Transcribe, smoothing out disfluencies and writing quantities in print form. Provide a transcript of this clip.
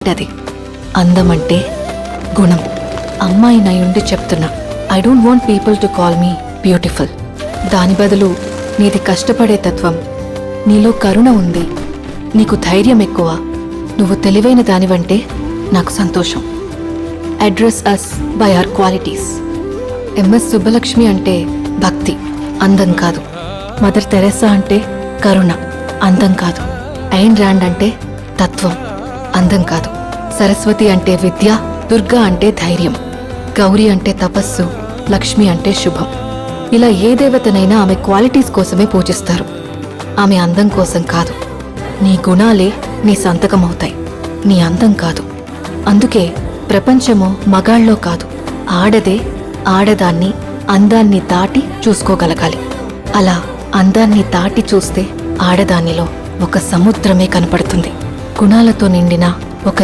Correct. అది అందమంటే గుణం. అమ్మాయి నయుండి చెప్తున్నా, I don't want people to call me beautiful. దాని బదులు నీది కష్టపడే తత్వం, నీలో కరుణ ఉంది, నీకు ధైర్యం ఎక్కువ, నువ్వు తెలివైన దానివంటే నాకు సంతోషం. Address us by our qualities. MS Subbulakshmi అంటే భక్తి, అందం కాదు. మదర్ తెరెసా అంటే కరుణ, అందం కాదు. ఐన్ ర్యాండ్ అంటే తత్వం, అందం కాదు. సరస్వతి అంటే విద్య, దుర్గా అంటే ధైర్యం, గౌరీ అంటే తపస్సు, లక్ష్మి అంటే శుభం. ఇలా ఏ దేవతనైనా ఆమె క్వాలిటీస్ కోసమే పూజిస్తారు, ఆమె అందం కోసం కాదు. నీ గుణాలే నీ సంతకమవుతాయి, నీ అందం కాదు. అందుకే ప్రపంచము మగాళ్ళలో కాదు, ఆడదే ఆడదాన్ని అందాన్ని దాటి చూసుకోగలగాలి. అలా అందాన్ని దాటి చూస్తే ఆడదానిలో ఒక సముద్రమే కనపడుతుంది, గుణాలతో నిండిన ఒక